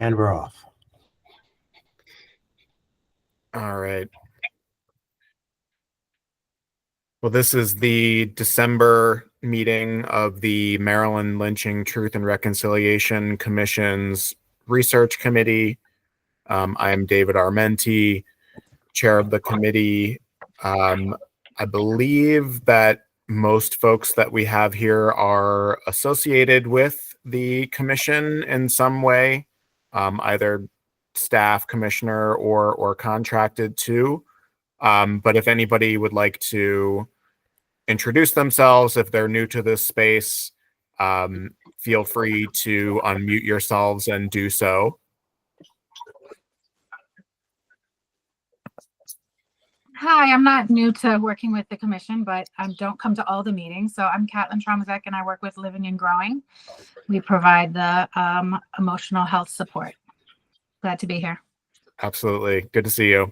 And we're off. All right. Well, this is the December meeting of the Maryland Lynching Truth and Reconciliation Commission's Research Committee. I am David Armenti, chair of the committee. I believe that most folks that we have here are associated with the commission in some way, either staff, commissioner, or contracted to. But if anybody would like to introduce themselves, if they're new to this space, feel free to unmute yourselves and do so. Hi, I'm not new to working with the commission, but I don't come to all the meetings. So I'm Catlin Traumazek, and I work with Living and Growing. We provide the emotional health support. Glad to be here. Absolutely. Good to see you.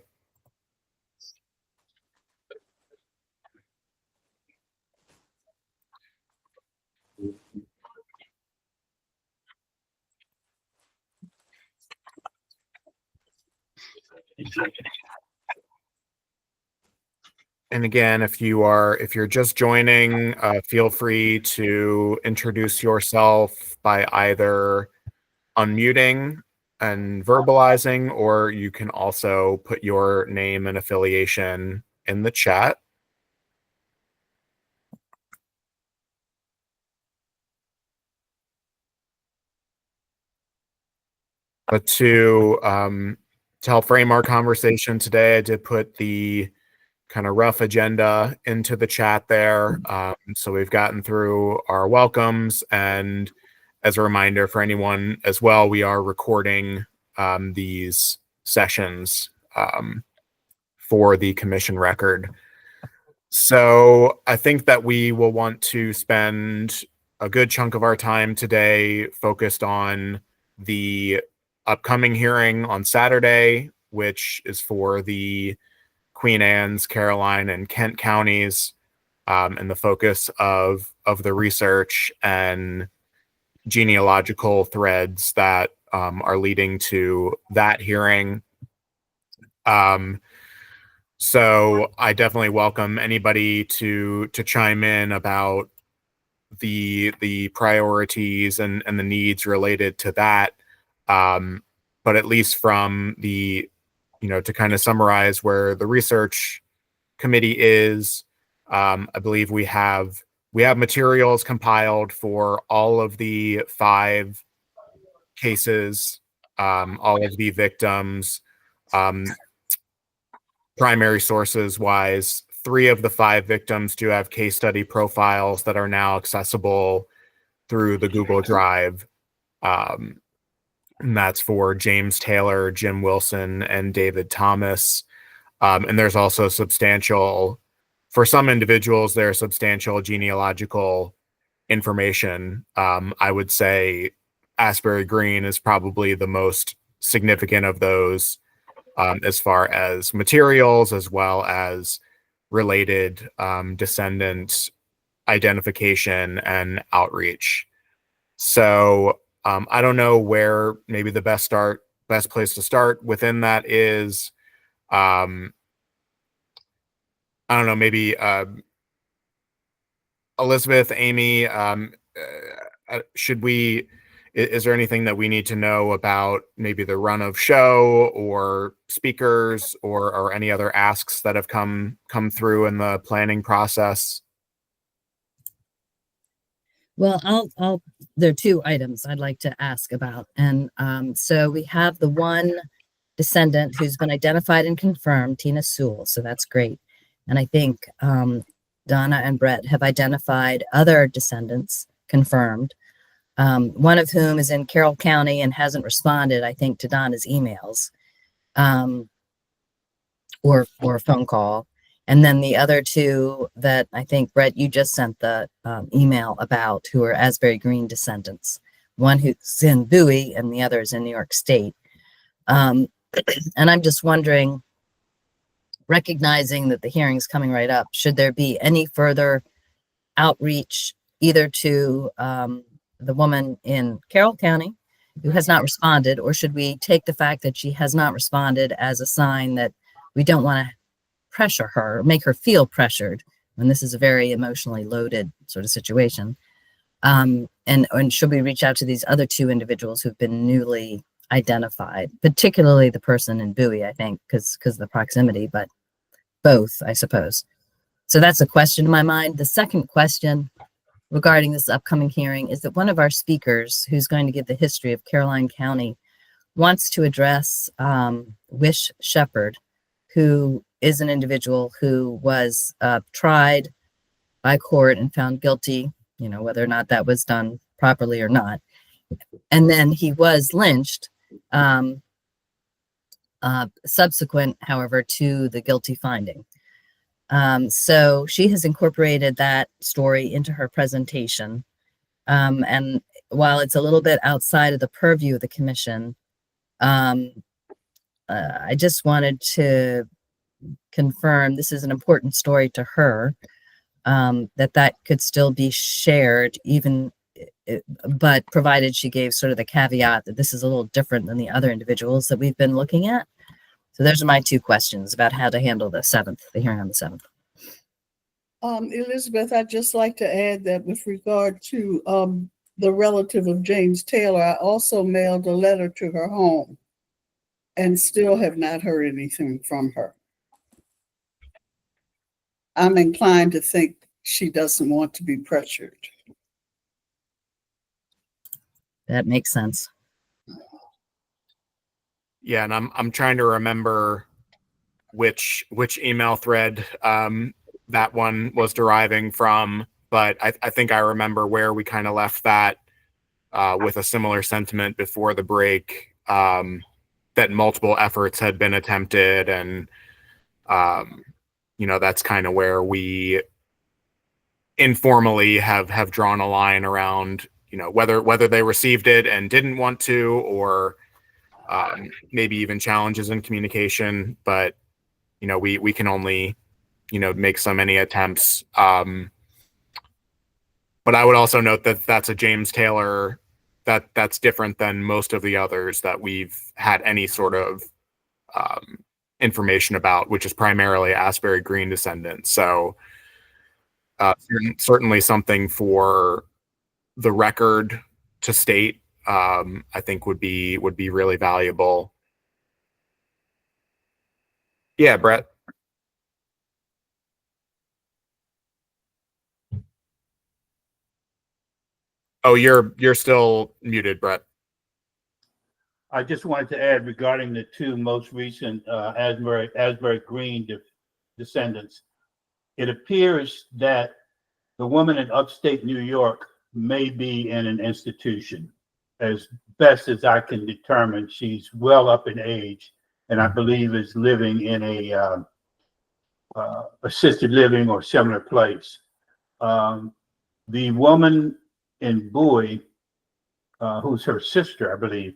And again, if you're just joining, feel free to introduce yourself by either unmuting and verbalizing, or you can also put your name and affiliation in the chat. But to help frame our conversation today, I did put the kind of rough agenda into the chat there. So we've gotten through our welcomes, and as a reminder for anyone as well, we are recording these sessions for the commission record. So I think that we will want to spend a good chunk of our time today focused on the upcoming hearing on Saturday, which is for the Queen Anne's, Caroline, and Kent counties, and the focus of the research and genealogical threads that are leading to that hearing. So I definitely welcome anybody to chime in about the priorities and the needs related to that. But at least from the, to kind of summarize where the research committee is, I believe we have materials compiled for all of the 5 cases, all of the victims. Primary sources wise, 3 of the 5 victims do have case study profiles that are now accessible through the Google Drive. And that's for James Taylor, Jim Wilson, and David Thomas. And there's also for some individuals, there's substantial genealogical information. I would say Asbury Green is probably the most significant of those, as far as materials, as well as related descendant identification and outreach. So I don't know where maybe the best place to start within that is. I don't know, maybe Elizabeth, Amy, is there anything that we need to know about maybe the run of show or speakers or any other asks that have come through in the planning process? Well, there are 2 items I'd like to ask about. And so we have the one descendant who's been identified and confirmed, Tina Sewell. So that's great. And I think Donna and Brett have identified other descendants confirmed, one of whom is in Carroll County and hasn't responded, I think, to Donna's emails or a phone call. And then the other 2 that I think, Brett, you just sent the email about, who are Asbury Green descendants. One who's in Bowie and the other is in New York State. And I'm just wondering, recognizing that the hearing's coming right up, should there be any further outreach either to the woman in Carroll County who has not responded, or should we take the fact that she has not responded as a sign that we don't want to pressure her, make her feel pressured when this is a very emotionally loaded sort of situation? And should we reach out to these other two individuals who've been newly identified, particularly the person in Bowie, I think, because of the proximity, but both, I suppose. So that's a question in my mind. The second question regarding this upcoming hearing is that one of our speakers, who's going to give the history of Caroline County, wants to address Wish Shepherd, who is an individual who was tried by court and found guilty, whether or not that was done properly or not. And then he was lynched, subsequent, however, to the guilty finding. So she has incorporated that story into her presentation. And while it's a little bit outside of the purview of the commission, I just wanted to confirm this is an important story to her, that could still be shared, even, but provided she gave sort of the caveat that this is a little different than the other individuals that we've been looking at. So those are my two questions about how to handle the hearing on the 7th. Elizabeth, I'd just like to add that with regard to the relative of James Taylor, I also mailed a letter to her home and still have not heard anything from her. I'm inclined to think she doesn't want to be pressured. That makes sense. Yeah, and I'm trying to remember which email thread that one was deriving from, but I think I remember where we kind of left that with a similar sentiment before the break, that multiple efforts had been attempted, and that's kind of where we informally have drawn a line around, whether they received it and didn't want to, or maybe even challenges in communication, but we can only make so many attempts. But I would also note that that's a James Taylor that's different than most of the others that we've had any sort of information about, which is primarily Asbury Green descendants. So certainly something for the record to state, I think would be really valuable. Yeah, Brett. Oh, you're still muted, Brett. I just wanted to add regarding the two most recent Asbury Green descendants. It appears that the woman in upstate New York may be in an institution. As best as I can determine, she's well up in age, and I believe is living in a assisted living or similar place. The woman in Bowie, who's her sister, I believe,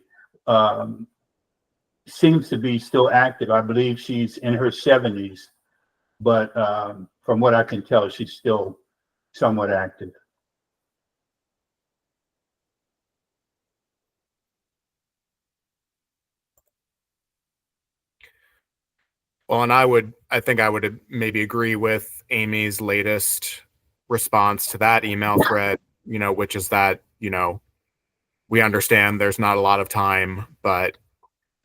seems to be still active. I believe she's in her 70s, but from what I can tell, she's still somewhat active. Well, and I think I would maybe agree with Amy's latest response to that email thread, which is that, we understand there's not a lot of time, but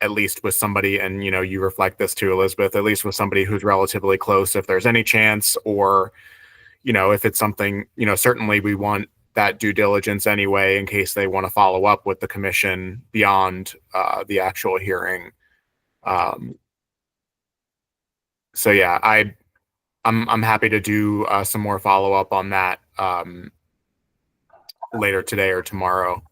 at least with somebody, and, you reflect this too, Elizabeth, at least with somebody who's relatively close, if there's any chance, or, if it's something, certainly we want that due diligence anyway, in case they want to follow up with the commission beyond the actual hearing. So yeah, I'm happy to do some more follow up on that later today or tomorrow.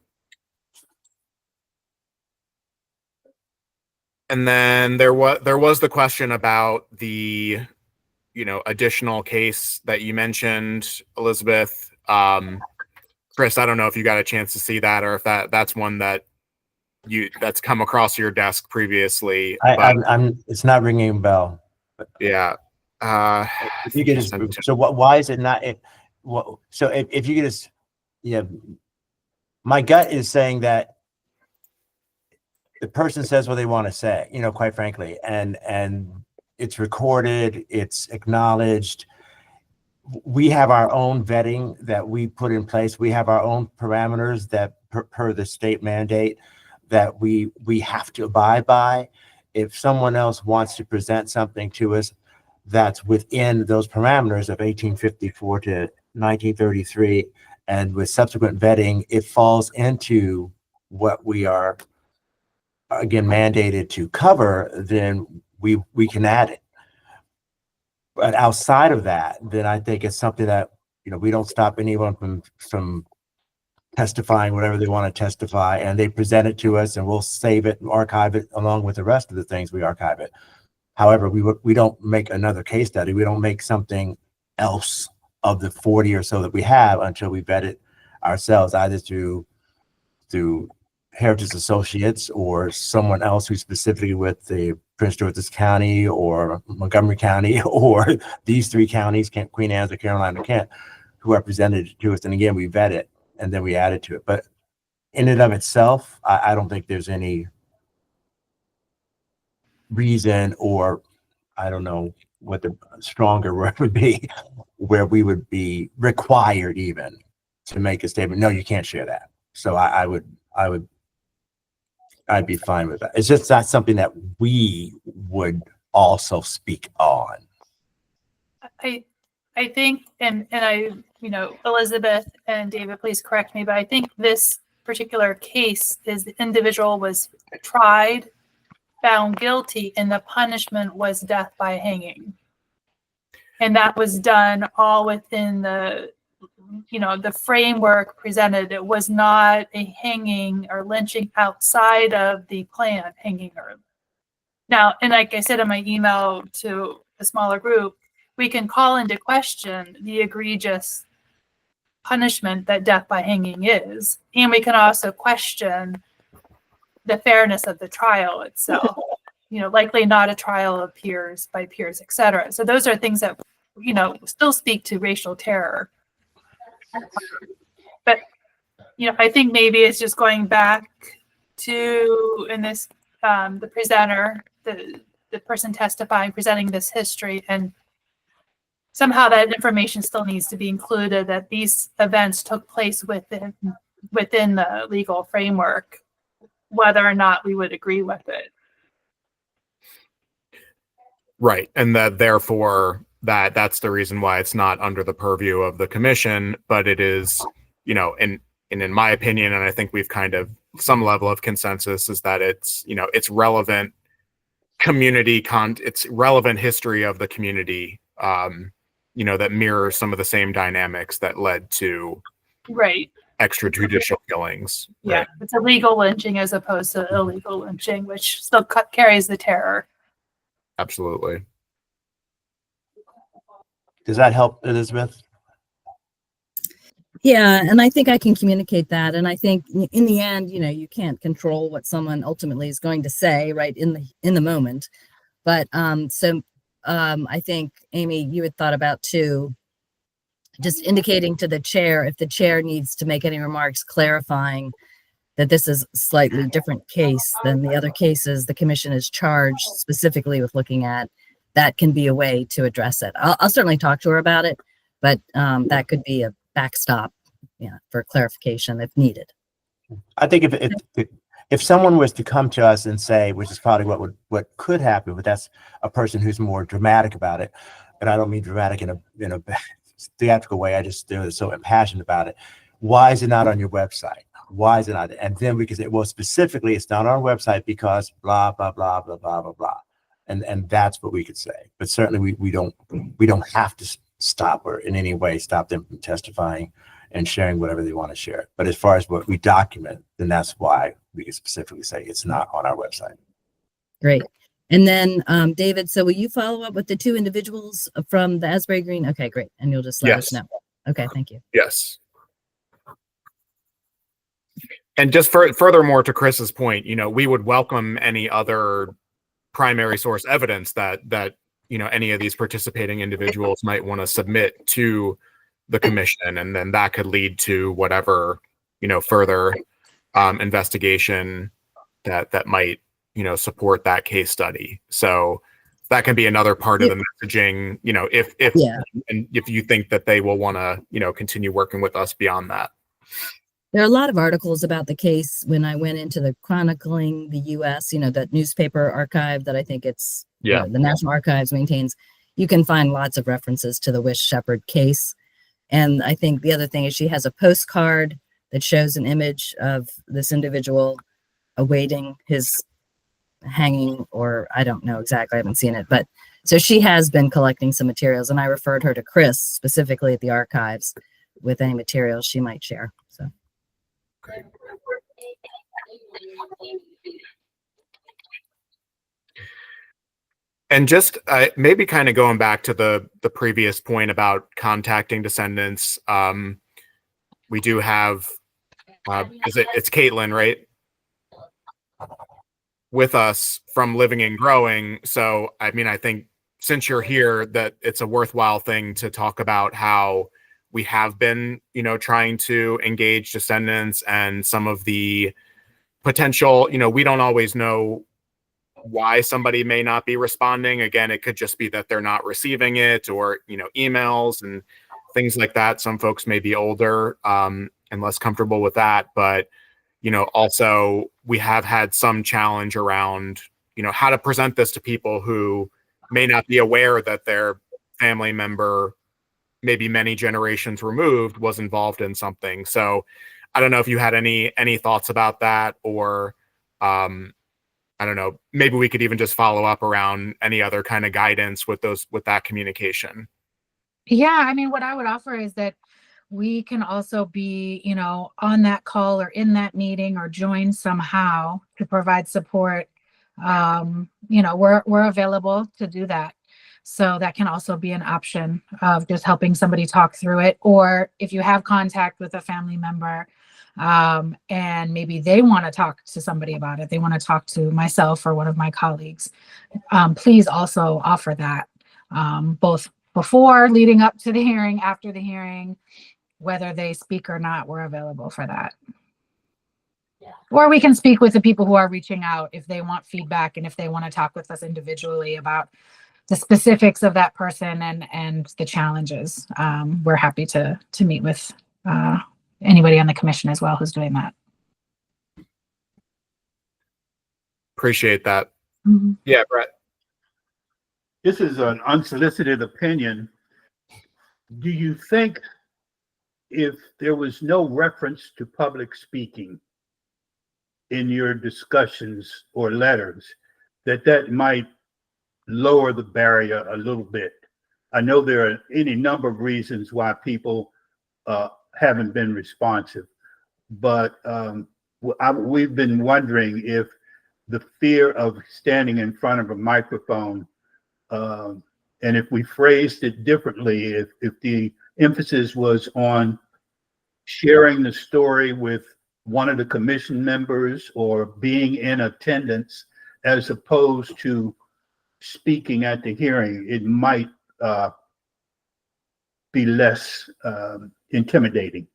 And then there was the question about the additional case that you mentioned, Elizabeth. Chris, I don't know if you got a chance to see that, or if that's one that's come across your desk previously. It's not ringing a bell. Yeah. If you could so why is it not? So if you could just, my gut is saying that the person says what they want to say, quite frankly, and it's recorded, it's acknowledged. We have our own vetting that we put in place. We have our own parameters that per the state mandate that we have to abide by. If someone else wants to present something to us that's within those parameters of 1854 to 1933, and with subsequent vetting, it falls into what we are, again, mandated to cover, then we can add it. But outside of that, then I think it's something that, we don't stop anyone from testifying whatever they want to testify, and they present it to us, and we'll save it and archive it along with the rest of the things we archive it. However, we don't make another case study. We don't make something else of the 40 or so that we have until we vet it ourselves, either through Heritage Associates or someone else who's specifically with the Prince George's County or Montgomery County or these three counties, Queen Anne's or Carolina, Kent, who are presented to us. And again, we vet it and then we add it to it. But in and of itself, I don't think there's any reason, or I don't know what the stronger word would be, where we would be required even to make a statement. No, you can't share that. So I'd be fine with that. It's just not something that we would also speak on. I think, and I, Elizabeth and David, please correct me, but I think this particular case is the individual was tried, found guilty, and the punishment was death by hanging. And that was done all within the framework presented. It was not a hanging or lynching outside of the plan hanging her. Now, and like I said in my email to a smaller group, we can call into question the egregious punishment that death by hanging is. And we can also question the fairness of the trial itself. Likely not a trial of peers by peers, et cetera. So those are things that, still speak to racial terror. But, I think maybe it's just going back to, in this, the presenter, the person testifying, presenting this history, and somehow that information still needs to be included, that these events took place within the legal framework, whether or not we would agree with it. Right. And that therefore that's the reason why it's not under the purview of the commission, but it is, and in my opinion, and I think we've kind of some level of consensus, is that it's, it's relevant it's relevant history of the community, that mirrors some of the same dynamics that led to right extrajudicial killings. Yeah, right? It's a legal lynching as opposed to illegal lynching, which still carries the terror. Absolutely. Does that help, Elizabeth? Yeah, and I think I can communicate that. And I think in the end, you can't control what someone ultimately is going to say right in the moment. But I think, Amy, you had thought about too, just indicating to the chair, if the chair needs to make any remarks clarifying that this is a slightly different case than the other cases the commission is charged specifically with looking at, that can be a way to address it. I'll certainly talk to her about it, but that could be a backstop, for clarification if needed. I think if someone was to come to us and say, which is probably what could happen, but that's a person who's more dramatic about it, and I don't mean dramatic in a theatrical way. I just they're so impassioned about it. Why is it not on your website? Why is it not? And then we can say, well, specifically, it's not on our website because blah blah blah blah blah blah blah, and that's what we could say. But certainly, we don't have to stop or in any way stop them from testifying and sharing whatever they want to share. But as far as what we document, then that's why we can specifically say it's not on our website. Great. And then, David, so will you follow up with the two individuals from the Asbury Green? Okay, great. And you'll just let us know. Okay, thank you. Yes. And just furthermore to Chris's point, we would welcome any other primary source evidence that any of these participating individuals might want to submit to the commission, and then that could lead to whatever further investigation that might, support that case study. So that can be another part of the messaging, if Yeah. and if you think that they will want to, continue working with us beyond that. There are a lot of articles about the case when I went into the Chronicling the U.S., that newspaper archive that I think it's the National Archives maintains. You can find lots of references to the Wish Shepherd case. And I think the other thing is she has a postcard that shows an image of this individual awaiting his hanging, or I don't know exactly, I haven't seen it. But so she has been collecting some materials, and I referred her to Chris specifically at the archives with any materials she might share. So. And just maybe kind of going back to the previous point about contacting descendants, we do have, it's Caitlin, right? With us from Living and Growing. So, I mean, I think since you're here, that it's a worthwhile thing to talk about how we have been, trying to engage descendants and some of the potential, we don't always know why somebody may not be responding. Again, it could just be that they're not receiving it, or, emails and things like that. Some folks may be older and less comfortable with that. But, also we have had some challenge around, how to present this to people who may not be aware that their family member, maybe many generations removed, was involved in something. So I don't know if you had any thoughts about that, or I don't know, maybe we could even just follow up around any other kind of guidance with that communication. Yeah, I mean, what I would offer is that we can also be, on that call or in that meeting or join somehow to provide support. We're available to do that. So that can also be an option of just helping somebody talk through it. Or if you have contact with a family member, and maybe they want to talk to somebody about it, they want to talk to myself or one of my colleagues, please also offer that, both before, leading up to the hearing, after the hearing, whether they speak or not, we're available for that. Or we can speak with the people who are reaching out if they want feedback and if they want to talk with us individually about the specifics of that person and the challenges. We're happy to meet with anybody on the commission as well who's doing that. Appreciate that. Mm-hmm. Yeah, Brett. This is an unsolicited opinion. Do you think if there was no reference to public speaking in your discussions or letters, that might lower the barrier a little bit? I know there are any number of reasons why people haven't been responsive, but we've been wondering if the fear of standing in front of a microphone, and if we phrased it differently, if the emphasis was on sharing the story with one of the commission members or being in attendance as opposed to speaking at the hearing, it might be less intimidating.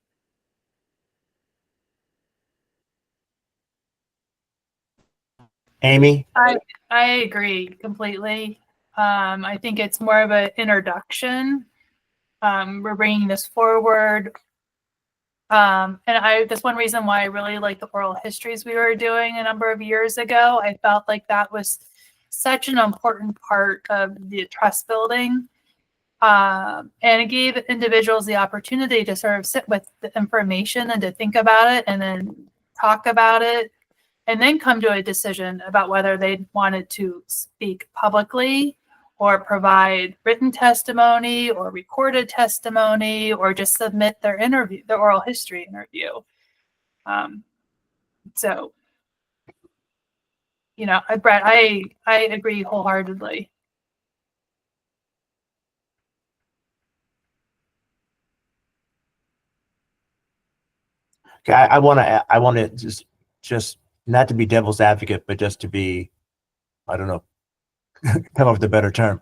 Amy? I agree completely. I think it's more of an introduction. We're bringing this forward. And that's one reason why I really like the oral histories we were doing a number of years ago. I felt like that was such an important part of the trust building. And it gave individuals the opportunity to sort of sit with the information and to think about it and then talk about it and then come to a decision about whether they wanted to speak publicly or provide written testimony or recorded testimony or just submit their interview, the oral history interview. So, Brett, I agree wholeheartedly. Okay, I want to just not to be devil's advocate, but just to be, I don't know, come up with a better term.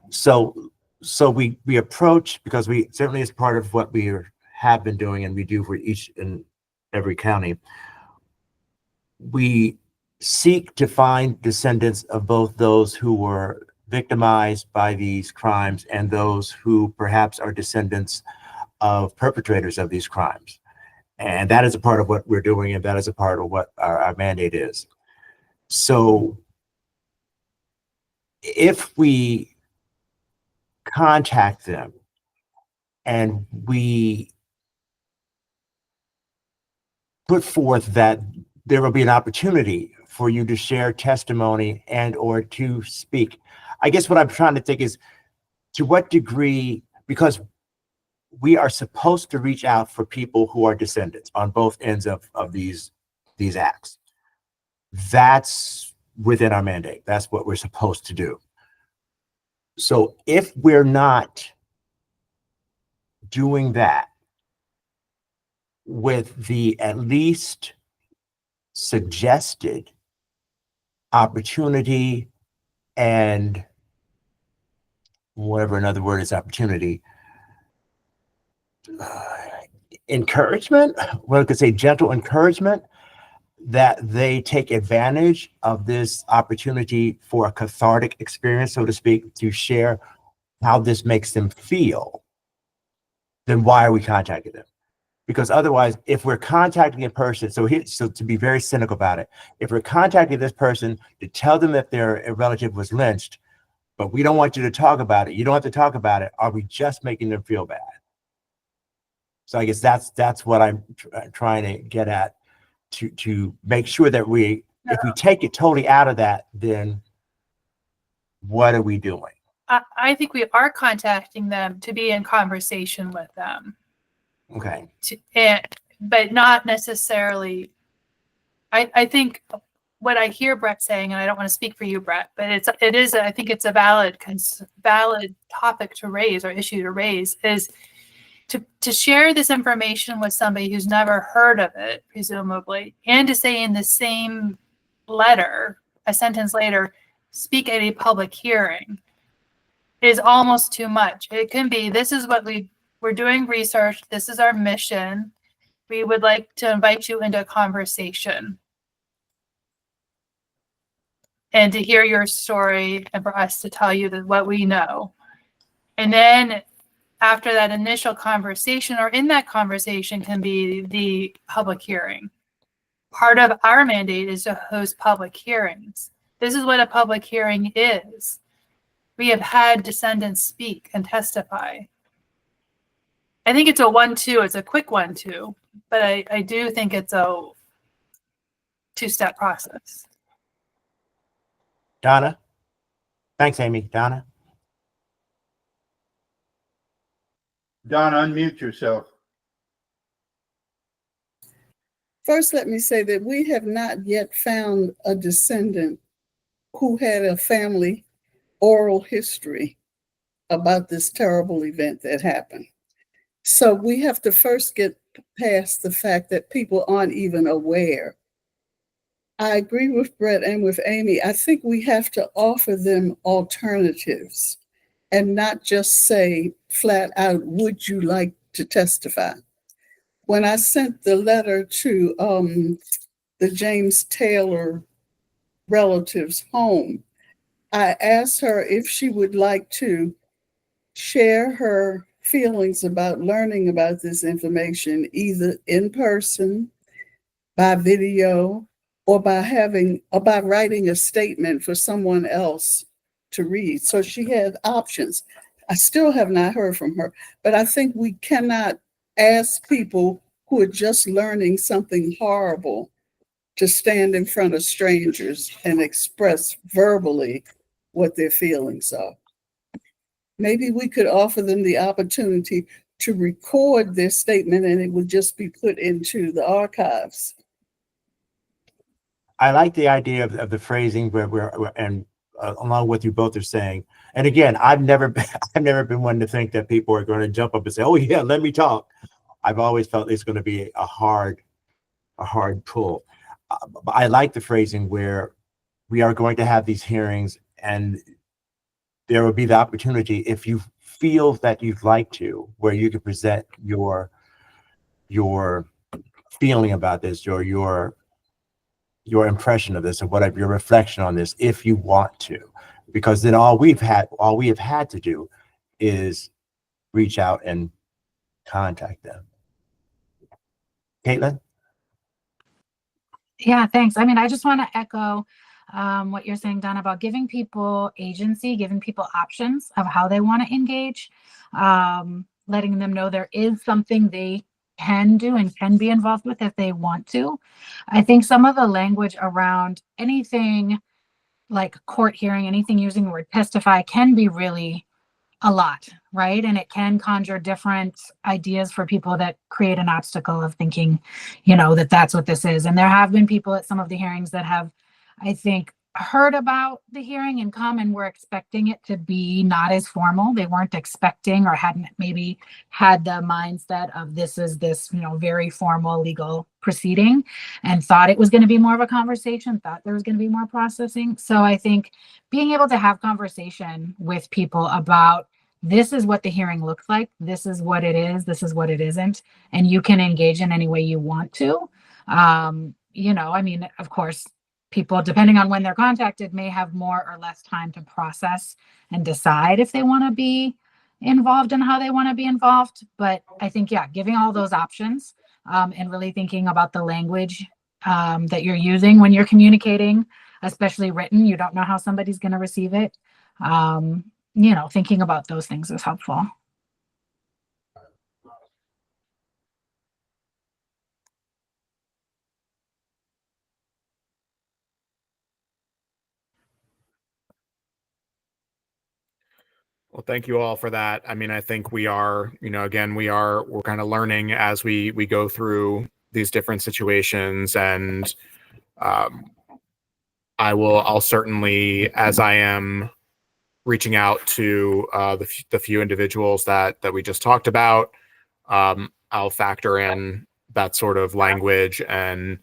So we approach, because we certainly is part of what we have been doing and we do for each and every county. We seek to find descendants of both those who were victimized by these crimes and those who perhaps are descendants of perpetrators of these crimes. And that is a part of what we're doing, and that is a part of what our mandate is. So if we contact them and we put forth that there will be an opportunity for you to share testimony and or to speak, I guess what I'm trying to think is, to what degree, because we are supposed to reach out for people who are descendants on both ends of these acts. That's within our mandate. That's what we're supposed to do. So if we're not doing that with the at least suggested opportunity and whatever another word is, opportunity, encouragement, well, I could say gentle encouragement, that they take advantage of this opportunity for a cathartic experience, so to speak, to share how this makes them feel, then why are we contacting them? Because otherwise, if we're contacting a person, so to be very cynical about it, if we're contacting this person to tell them that their relative was lynched, but we don't want you to talk about it, you don't have to talk about it, are we just making them feel bad? So I guess that's what I'm trying to get at, to make sure that if we take it totally out of that, then what are we doing? I think we are contacting them to be in conversation with them. Okay. But not necessarily. I think what I hear Brett saying, and I don't want to speak for you, Brett, but I think it's a valid topic to raise, or issue to raise, is to share this information with somebody who's never heard of it, presumably, and to say in the same letter, a sentence later, speak at a public hearing, is almost too much. It can be, this is what we're doing research, this is our mission, we would like to invite you into a conversation and to hear your story, and for us to tell you what we know. And then after that initial conversation, or in that conversation, can be the public hearing. Part of our mandate is to host public hearings. This is what a public hearing is. We have had descendants speak and testify. I think it's a 1-2, it's a quick 1-2, but I do think it's a 2-step process. Donna? Thanks, Amy. Donna? Donna, unmute yourself. First, let me say that we have not yet found a descendant who had a family oral history about this terrible event that happened. So we have to first get past the fact that people aren't even aware. I agree with Brett and with Amy. I think we have to offer them alternatives and not just say flat out, would you like to testify? When I sent the letter to the James Taylor relative's home, I asked her if she would like to share her feelings about learning about this information, either in person, by video, or by writing a statement for someone else to read. So she had options. I still have not heard from her, but I think we cannot ask people who are just learning something horrible to stand in front of strangers and express verbally what their feelings are. Maybe we could offer them the opportunity to record their statement, and it would just be put into the archives. I like the idea of the phrasing and along with you both are saying. And again, I've never been one to think that people are going to jump up and say, "Oh yeah, let me talk." I've always felt it's going to be a hard pull. I like the phrasing where we are going to have these hearings, and there will be the opportunity, if you feel that you'd like to, where you can present your feeling about this, or your your impression of this and what your reflection on this, if you want to, because then all we have had to do is reach out and contact them. Caitlin? Yeah, thanks. I mean, I just want to echo what you're saying, Don, about giving people agency, giving people options of how they want to engage, letting them know there is something they can do and can be involved with if they want to. I think some of the language around anything like court hearing, anything using the word testify can be really a lot, right? And it can conjure different ideas for people that create an obstacle of thinking, that that's what this is. And there have been people at some of the hearings that have, I think, heard about the hearing and come and were expecting it to be not as formal. They weren't expecting or hadn't maybe had the mindset of this is this, very formal legal proceeding and thought it was going to be more of a conversation, thought there was going to be more processing. So I think being able to have conversation with people about this is what the hearing looks like, this is what it is, this is what it isn't, and you can engage in any way you want to. I mean, of course, people, depending on when they're contacted, may have more or less time to process and decide if they want to be involved and how they want to be involved. But I think, yeah, giving all those options and really thinking about the language that you're using when you're communicating, especially written, you don't know how somebody's going to receive it. Thinking about those things is helpful. Well, thank you all for that. I mean, I think we are, again, we're kind of learning as we go through these different situations, and I'll certainly, as I am reaching out to the few individuals that we just talked about, I'll factor in that sort of language and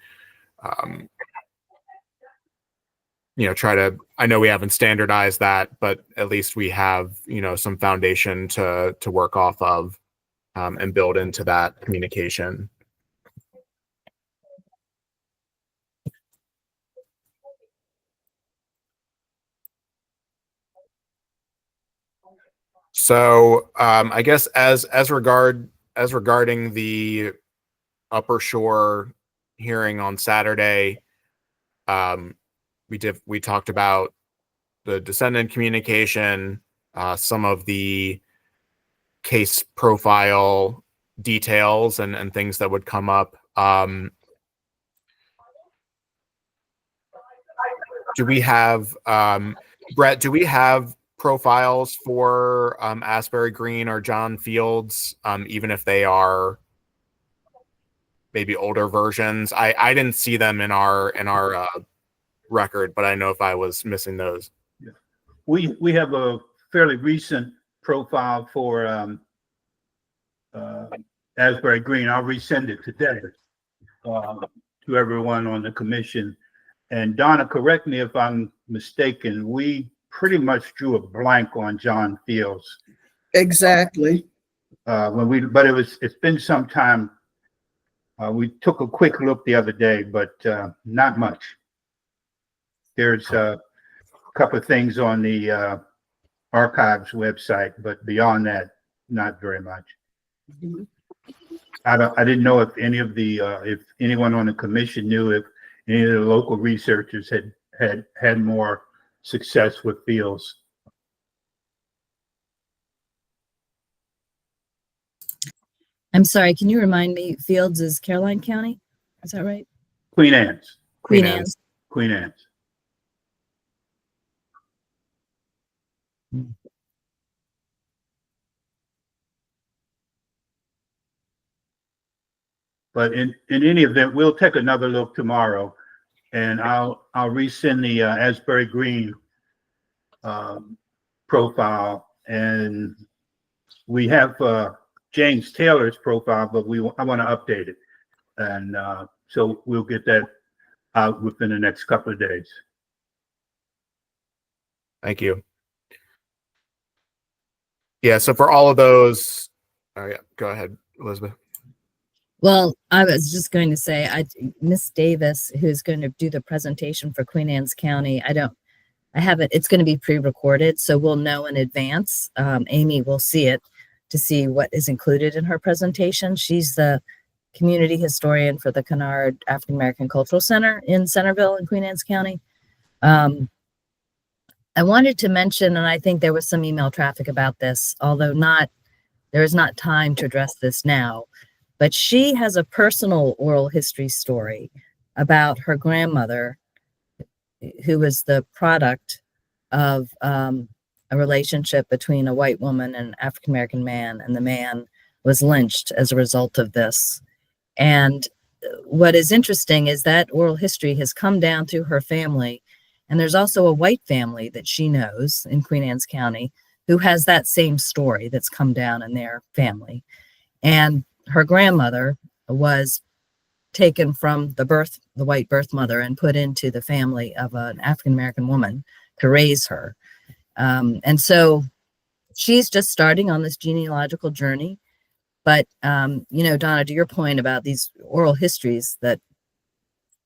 try to, I know we haven't standardized that, but at least we have, some foundation to work off of and build into that communication. So I guess as regarding the Upper Shore hearing on Saturday, we talked about the descendant communication, some of the case profile details and things that would come up. Do we have Brett? Do we have profiles for Asbury Green or John Fields, even if they are maybe older versions? I didn't see them in our record, but I know if I was missing those. Yeah. We have a fairly recent profile for Asbury Green. I'll resend it today to everyone on the commission. And Donna, correct me if I'm mistaken, we pretty much drew a blank on John Fields. Exactly. But it's been some time. We took a quick look the other day, but not much. There's a couple of things on the archives website, but beyond that, not very much. I didn't know if if anyone on the commission knew if any of the local researchers had more success with Fields. I'm sorry, can you remind me, Fields is Caroline County? Is that right? Queen Anne's. Queen Anne's. Queen Anne's. But in any event, we'll take another look tomorrow, and I'll resend the Asbury Green profile, and we have James Taylor's profile, but I want to update it, and so we'll get that out within the next couple of days. Thank you. Yeah, so for all of those, oh yeah, go ahead, Elizabeth. Well, I was just going to say, Miss Davis, who's going to do the presentation for Queen Anne's County, I have it, it's going to be pre-recorded, so we'll know in advance. Amy will see it to see what is included in her presentation. She's the community historian for the Kennard African American Cultural Center in Centerville in Queen Anne's County. I wanted to mention, and I think there was some email traffic about this, although there is not time to address this now, but she has a personal oral history story about her grandmother, who was the product of a relationship between a white woman and an African American man, and the man was lynched as a result of this. And what is interesting is that oral history has come down through her family. And there's also a white family that she knows in Queen Anne's County who has that same story that's come down in their family. And her grandmother was taken from the white birth mother, and put into the family of an African American woman to raise her. And so she's just starting on this genealogical journey. But, Donna, to your point about these oral histories that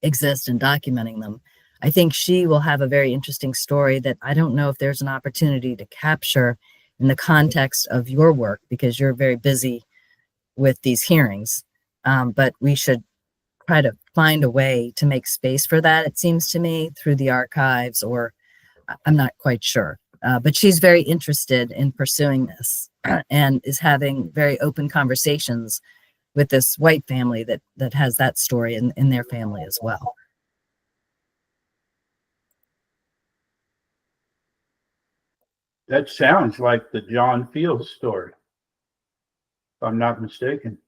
exist and documenting them, I think she will have a very interesting story that I don't know if there's an opportunity to capture in the context of your work, because you're very busy with these hearings. But we should try to find a way to make space for that, it seems to me, through the archives, or I'm not quite sure. But she's very interested in pursuing this and is having very open conversations with this white family that has that story in their family as well. That sounds like the John Fields story, if I'm not mistaken.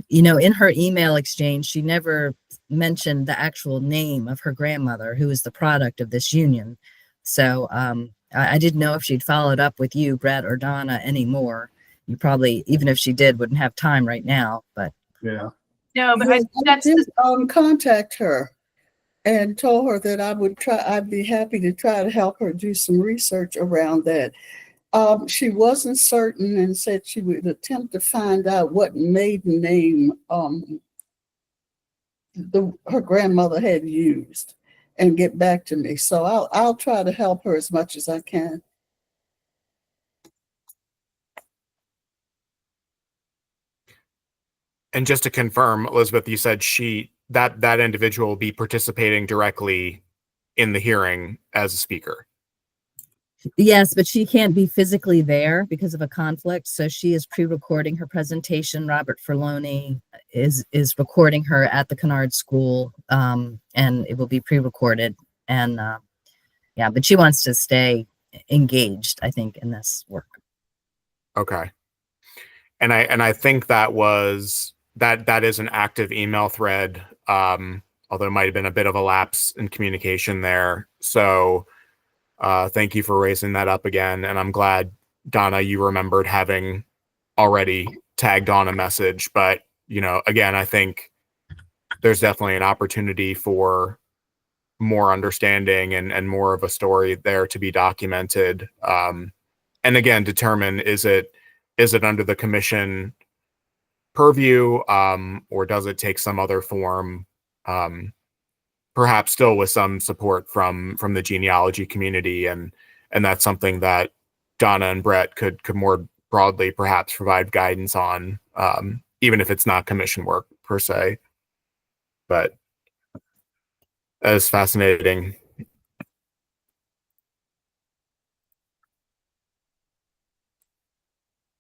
In her email exchange, she never mentioned the actual name of her grandmother, who is the product of this union. So I didn't know if she'd followed up with you, Brett, or Donna anymore. You probably, even if she did, wouldn't have time right now. But Yeah. No, but Yes, I that's did contact her and told her that I'd be happy to try to help her do some research around that. She wasn't certain and said she would attempt to find out what maiden name her grandmother had used and get back to me. So I'll try to help her as much as I can. And just to confirm, Elizabeth, you said that individual will be participating directly in the hearing as a speaker. yes, but she can't be physically there because of a conflict. So she is pre-recording her presentation. Robert Ferloni is recording her at the Kennard School, and it will be pre-recorded. And but she wants to stay engaged, I think, in this work. Okay. And I think that is an active email thread, although it might have been a bit of a lapse in communication there. So thank you for raising that up again. And I'm glad, Donna, you remembered having already tagged on a message. But, again, I think there's definitely an opportunity for more understanding and more of a story there to be documented. And again, determine, is it under the commission purview, or does it take some other form, perhaps still with some support from the genealogy community, and that's something that Donna and Brett could more broadly perhaps provide guidance on, even if it's not commission work per se. But that is fascinating.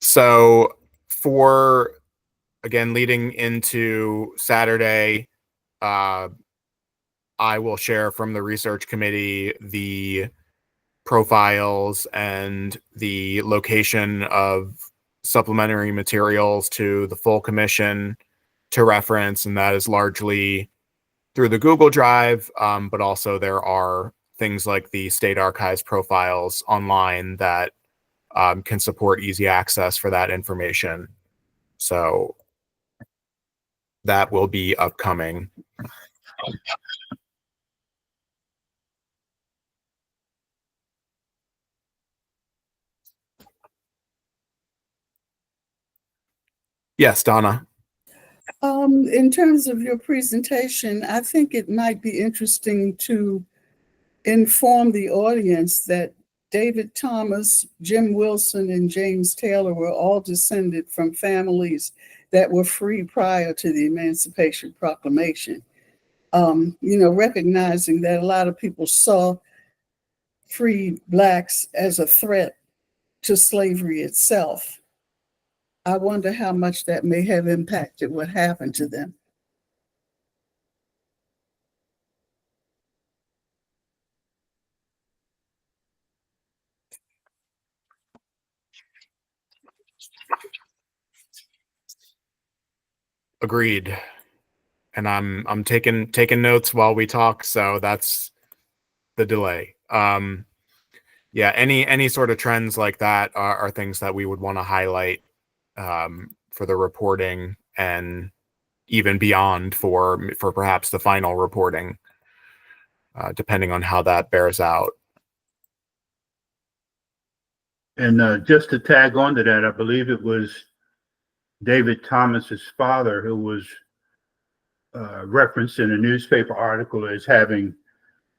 So again, leading into Saturday, I will share from the research committee the profiles and the location of supplementary materials to the full commission to reference, and that is largely through the Google Drive, but also there are things like the State Archives profiles online that can support easy access for that information. So that will be upcoming. Yes, Donna. In terms of your presentation, I think it might be interesting to inform the audience that David Thomas, Jim Wilson, and James Taylor were all descended from families that were free prior to the Emancipation Proclamation. Recognizing that a lot of people saw freed Blacks as a threat to slavery itself. I wonder how much that may have impacted what happened to them. Agreed. And I'm taking notes while we talk, so that's the delay. Yeah, any sort of trends like that are things that we would want to highlight for the reporting and even beyond for perhaps the final reporting, depending on how that bears out. And just to tag on to that, I believe it was David Thomas's father who was referenced in a newspaper article as having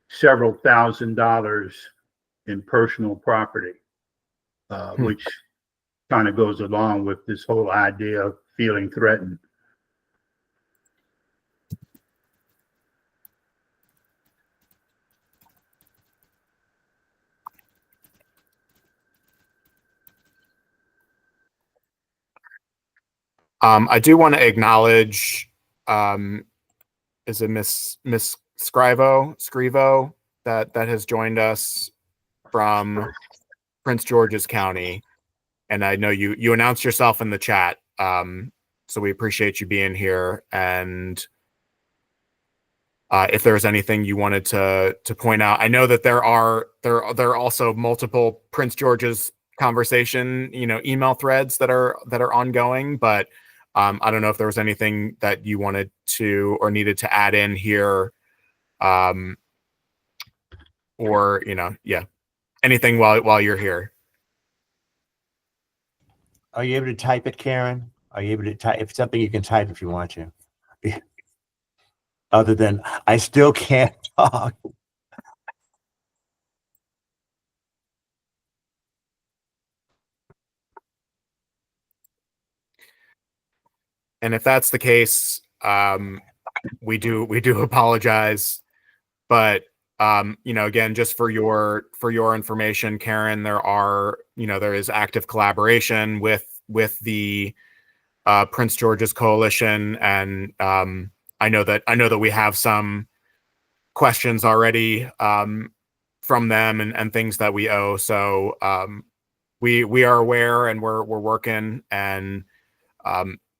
several $1,000s in personal property, which kind of goes along with this whole idea of feeling threatened. I do want to acknowledge, is it Miss Scrivo that has joined us from Prince George's County, and I know you announced yourself in the chat, so we appreciate you being here. And if there's anything you wanted to point out, I know that there are also multiple Prince George's conversation, email threads that are ongoing, but I don't know if there was anything that you wanted to or needed to add in here, or anything while you're here. Are you able to type it, Karen? Are you able to type? If it's something you can type if you want to. Other than I still can't talk. And if that's the case, we do apologize, but again, just for your information, Karen, there is active collaboration with the Prince George's Coalition, and I know that we have some questions already from them and things that we owe. So we are aware, and we're working, and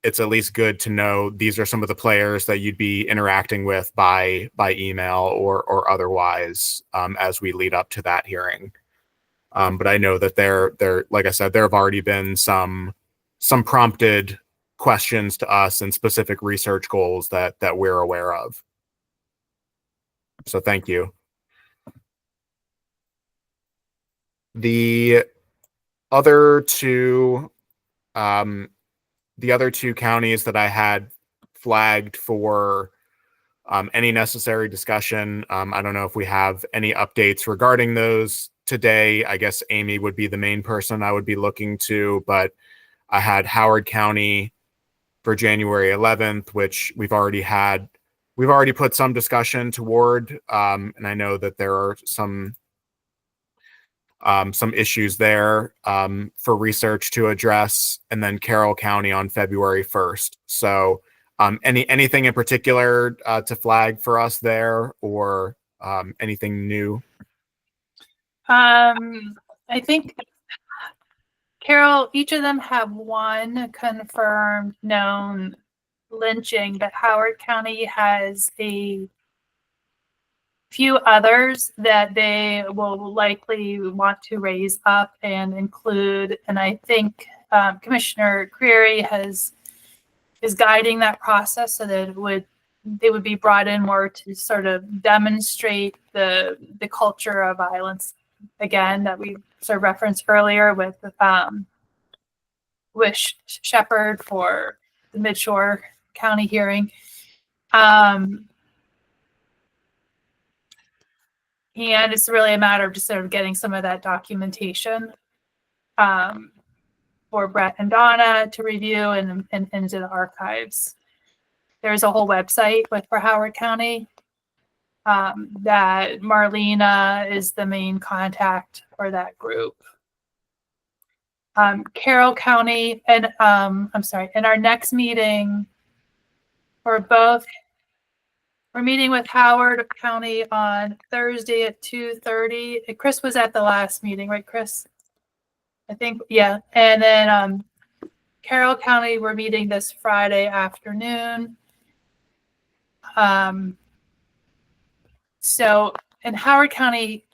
it's at least good to know these are some of the players that you'd be interacting with by email or otherwise as we lead up to that hearing. But I know that there, like I said, there have already been some prompted questions to us and specific research goals that we're aware of. So thank you. The other two counties that I had flagged for any necessary discussion, I don't know if we have any updates regarding those today. I guess Amy would be the main person I would be looking to, but I had Howard County for January 11th, which we've already put some discussion toward, and I know that there are some issues there for research to address, and then Carroll County on February 1st. So anything in particular to flag for us there, or anything new? I think, Carol, each of them have one confirmed known lynching, but Howard County has a few others that they will likely want to raise up and include. And I think Commissioner Creary is guiding that process so that they would be brought in more to sort of demonstrate the culture of violence, again, that we sort of referenced earlier with Shepherd for the Midshore County hearing. And it's really a matter of just sort of getting some of that documentation for Brett and Donna to review and into the archives. There's a whole website for Howard County that Marlena is the main contact for that group. Carroll County, and I'm sorry, in our next meeting for both, we're meeting with Howard County on Thursday at 2:30. Chris was at the last meeting, right, Chris? I think, yeah. And then Carroll County, we're meeting this Friday afternoon. So in Howard County,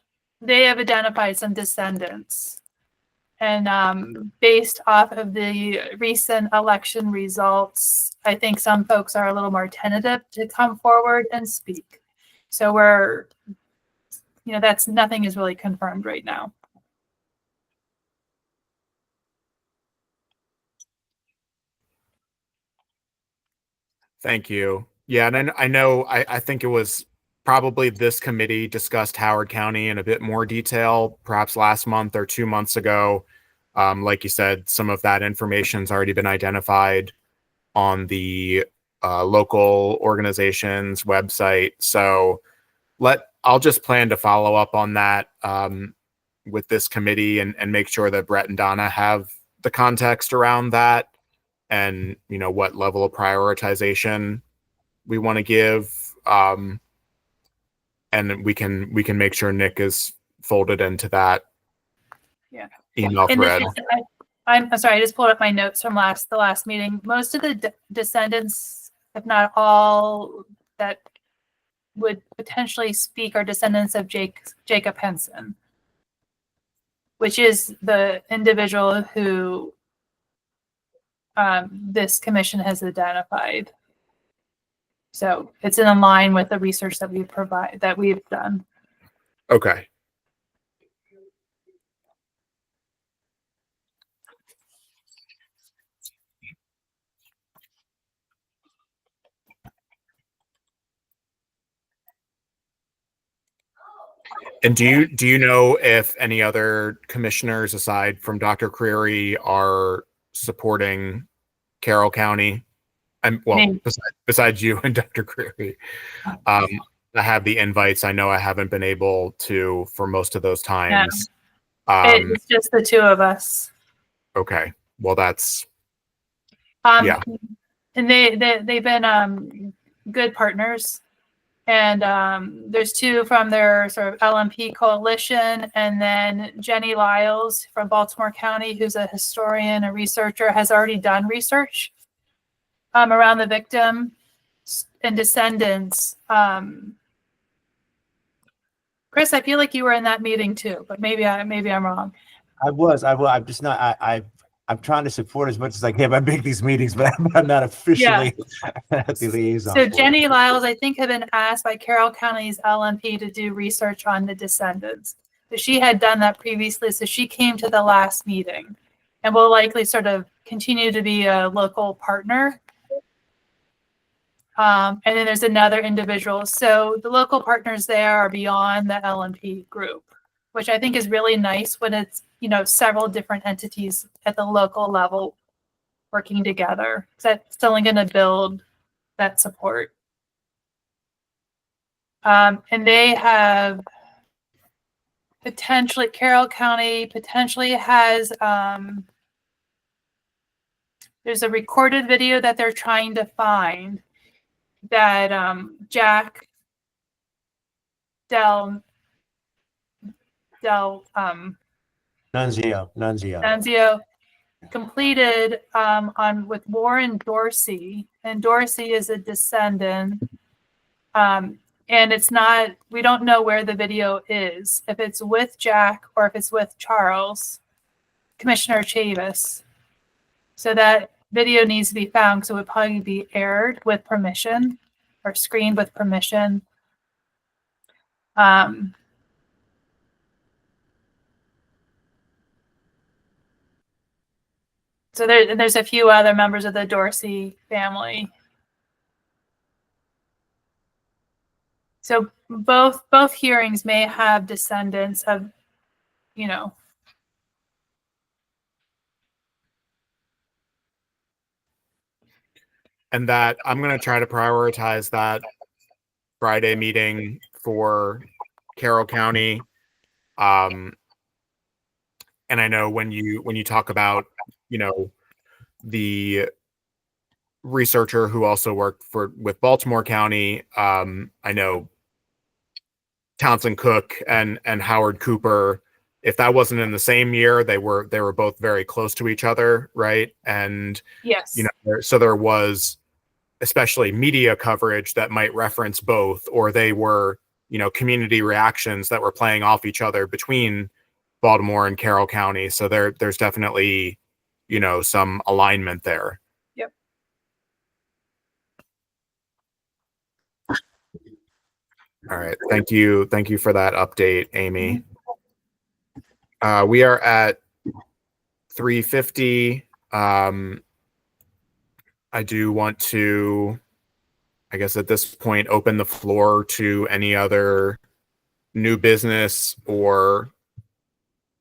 they have identified some descendants. And based off of the recent election results, I think some folks are a little more tentative to come forward and speak. So we're, that's nothing is really confirmed right now. Thank you. Yeah, and I know, I think it was probably this committee discussed Howard County in a bit more detail, perhaps last month or 2 months ago. Like you said, some of that information's already been identified on the local organization's website. So I'll just plan to follow up on that with this committee and make sure that Brett and Donna have the context around that and what level of prioritization we want to give. And we can make sure Nick is folded into that email thread. I'm sorry, I just pulled up my notes from the last meeting. Most of the descendants, if not all, that would potentially speak are descendants of Jacob Henson, which is the individual who this commission has identified. So it's in line with the research that we've done. Okay. And do you know if any other commissioners aside from Dr. Creary are supporting Carroll County? Besides you and Dr. Creary. I have the invites. I know I haven't been able to for most of those times. It's just the two of us. Okay. Well, that's yeah. And they've been good partners. And there's two from their sort of LMP coalition, and then Jenny Lyles from Baltimore County, who's a historian, a researcher, has already done research around the victim and descendants. Chris, I feel like you were in that meeting too, but maybe I'm wrong. I was. I'm just not. I'm trying to support as much as I can by making these meetings, but I'm not officially the liaison. So Jenny Lyles, I think, had been asked by Carroll County's LMP to do research on the descendants. But she had done that previously, so she came to the last meeting and will likely sort of continue to be a local partner. And then there's another individual. So the local partners there are beyond the LMP group, which I think is really nice when it's, several different entities at the local level working together. That's only going to build that support. And they have potentially, Carroll County potentially has, there's a recorded video that they're trying to find that Jack Nunzio completed with Warren Dorsey, and Dorsey is a descendant. And it's not, we don't know where the video is, if it's with Jack or if it's with Charles, Commissioner Chavis. So that video needs to be found, so it would probably be aired with permission or screened with permission. So there's a few other members of the Dorsey family. So both hearings may have descendants of, you know. And that I'm going to try to prioritize that Friday meeting for Carroll County. And I know when you talk about, you know, the researcher who also worked with Baltimore County, I know Townsend Cook and Howard Cooper, if that wasn't in the same year, they were both very close to each other, right? And Yes. you know, so there was especially media coverage that might reference both, or they were, you know, community reactions that were playing off each other between Baltimore and Carroll County. So there's definitely, you know, some alignment there. Yep. All right. Thank you. Thank you for that update, Amy. We are at 3:50. I do want to, I guess at this point, open the floor to any other new business or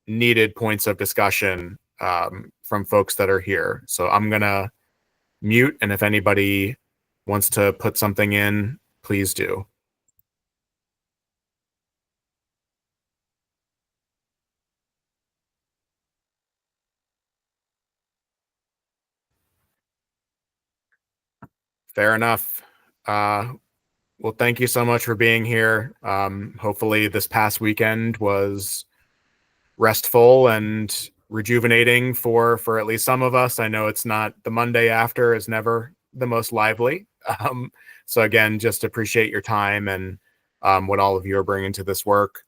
needed points of discussion from folks that are here. So I'm going to mute, and if anybody wants to put something in, please do. Fair enough. Well, thank you so much for being here. Hopefully this past weekend was restful and rejuvenating for at least some of us. I know it's not, the Monday after is never the most lively. So again, just appreciate your time and what all of you are bringing to this work.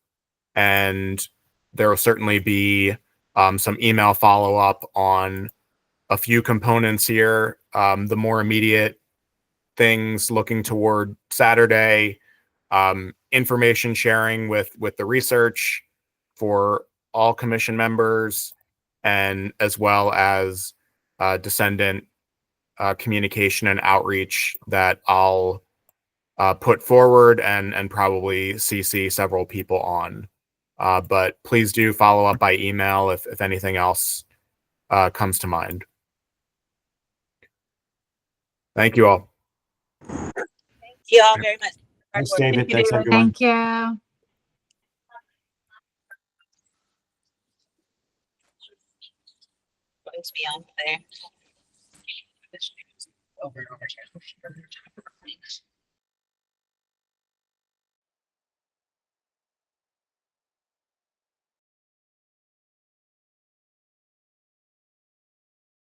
And there will certainly be some email follow-up on a few components here. The more immediate things looking toward Saturday, information sharing with the research for all commission members, and as well as descendant communication and outreach that I'll put forward and probably CC several people on. But please do follow up by email if anything else comes to mind. Thank you all. Thank you all very much. Thanks, Thank David. you, Thanks, David. everyone. Thank you. Let's be on there.